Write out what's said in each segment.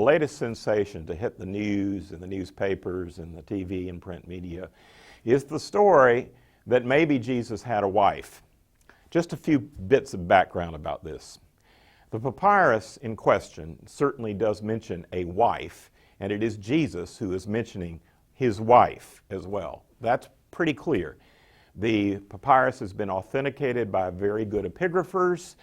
latest sensation to hit the news and the newspapers and the TV and print media is the story that maybe Jesus had a wife. Just a few bits of background about this. The papyrus in question certainly does mention a wife, and it is Jesus who is mentioning his wife as well. That's pretty clear. The papyrus has been authenticated by very good epigraphers.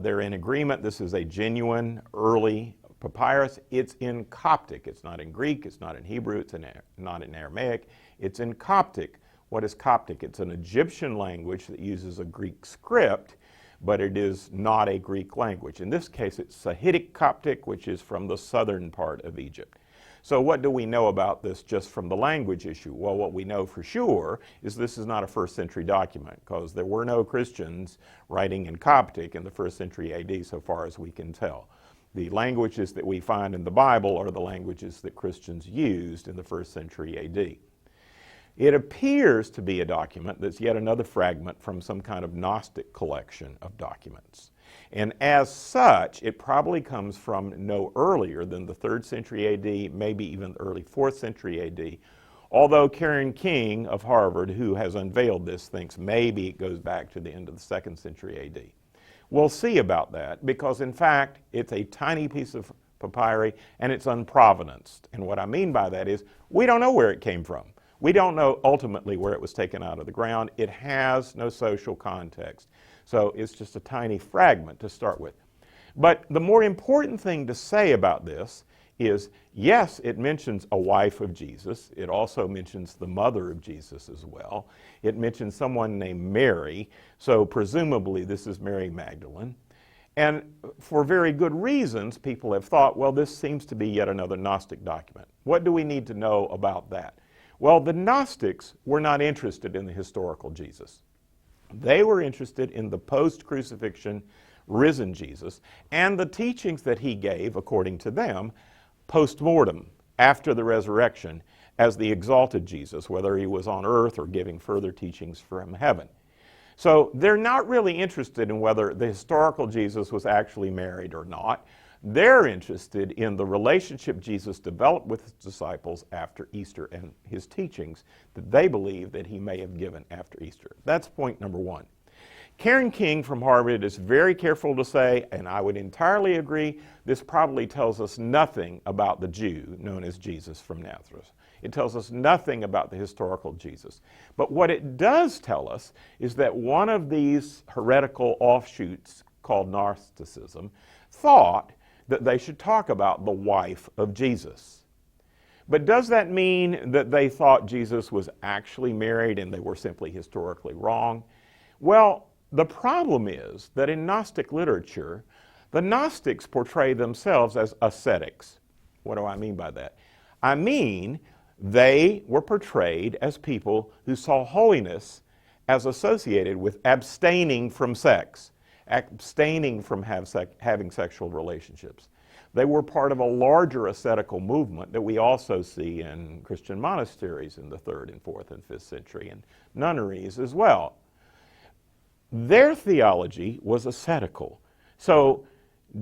They're in agreement. This is a genuine early papyrus. It's in Coptic. It's not in Greek. It's not in Hebrew. It's not in Aramaic. It's in Coptic. What is Coptic? It's an Egyptian language that uses a Greek script, but it is not a Greek language. In this case, it's Sahidic Coptic, which is from the southern part of Egypt. So what do we know about this just from the language issue? Well, what we know for sure is this is not a first century document, because there were no Christians writing in Coptic in the first century AD so far as we can tell. The languages that we find in the Bible are the languages that Christians used in the first century AD. It appears to be a document that's yet another fragment from some kind of Gnostic collection of documents. And as such, it probably comes from no earlier than the 3rd century AD, maybe even the early 4th century AD, although Karen King of Harvard, who has unveiled this, thinks maybe it goes back to the end of the 2nd century AD. We'll see about that, because in fact, it's a tiny piece of papyri and it's unprovenanced. And what I mean by that is, we don't know where it came from. We don't know ultimately where it was taken out of the ground. It has no social context. So it's just a tiny fragment to start with. But the more important thing to say about this is, yes, it mentions a wife of Jesus. It also mentions the mother of Jesus as well. It mentions someone named Mary. So presumably this is Mary Magdalene. And for very good reasons, people have thought, well, this seems to be yet another Gnostic document. What do we need to know about that? Well, the Gnostics were not interested in the historical Jesus. They were interested in the post-crucifixion risen Jesus and the teachings that he gave, according to them, post-mortem, after the resurrection, as the exalted Jesus, whether he was on earth or giving further teachings from heaven. So they're not really interested in whether the historical Jesus was actually married or not. They're interested in the relationship Jesus developed with his disciples after Easter and his teachings that they believe that he may have given after Easter. That's point number one. Karen King from Harvard is very careful to say, and I would entirely agree, this probably tells us nothing about the Jew known as Jesus from Nazareth. It tells us nothing about the historical Jesus. But what it does tell us is that one of these heretical offshoots called Gnosticism thought that they should talk about the wife of Jesus. But does that mean that they thought Jesus was actually married and they were simply historically wrong? Well, the problem is that in Gnostic literature, the Gnostics portray themselves as ascetics. What do I mean by that? I mean, they were portrayed as people who saw holiness as associated with abstaining from sex, abstaining from having sexual relationships. They were part of a larger ascetical movement that we also see in Christian monasteries in the 3rd and 4th and 5th century, and nunneries as well. Their theology was ascetical. So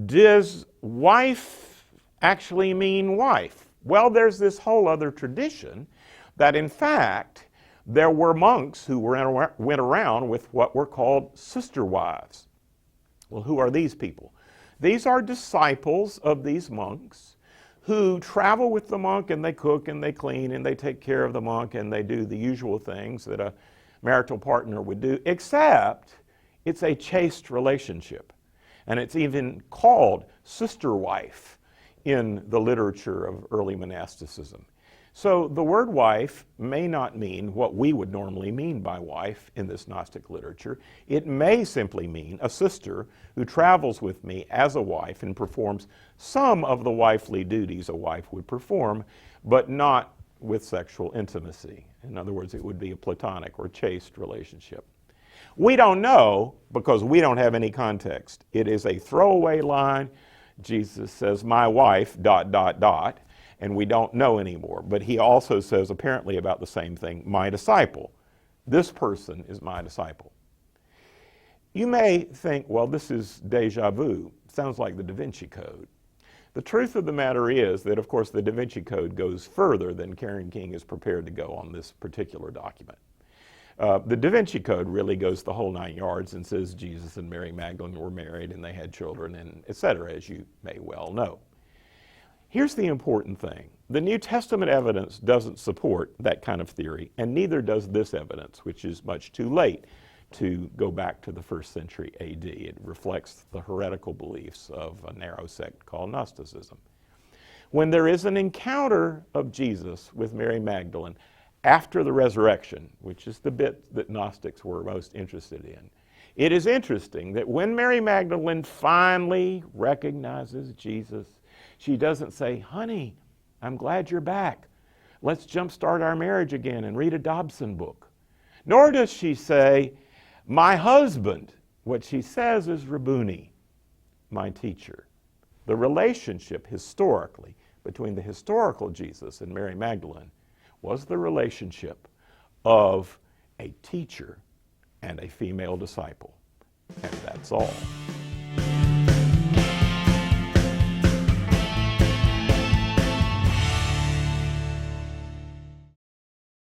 does wife actually mean wife? Well, there's this whole other tradition that in fact there were monks who went around with what were called sister wives. Well, who are these people? These are disciples of these monks who travel with the monk, and they cook and they clean and they take care of the monk and they do the usual things that a marital partner would do, except it's a chaste relationship. And it's even called sister wife in the literature of early monasticism. So the word wife may not mean what we would normally mean by wife in this Gnostic literature. It may simply mean a sister who travels with me as a wife and performs some of the wifely duties a wife would perform, but not with sexual intimacy. In other words, it would be a platonic or chaste relationship. We don't know because we don't have any context. It is a throwaway line. Jesus says, my wife, ... and we don't know anymore. But he also says apparently about the same thing, my disciple. This person is my disciple. You may think, well, this is deja vu. Sounds like the Da Vinci Code. The truth of the matter is that, of course, the Da Vinci Code goes further than Karen King is prepared to go on this particular document. The Da Vinci Code really goes the whole 9 yards and says Jesus and Mary Magdalene were married and they had children, and etc., as you may well know. Here's the important thing. The New Testament evidence doesn't support that kind of theory, and neither does this evidence, which is much too late to go back to the 1st century AD. It reflects the heretical beliefs of a narrow sect called Gnosticism. When there is an encounter of Jesus with Mary Magdalene after the resurrection, which is the bit that Gnostics were most interested in, it is interesting that when Mary Magdalene finally recognizes Jesus, she doesn't say, "Honey, I'm glad you're back. Let's jumpstart our marriage again and read a Dobson book." Nor does she say, "My husband." What she says is, "Rabboni, my teacher." The relationship historically between the historical Jesus and Mary Magdalene was the relationship of a teacher and a female disciple. And that's all.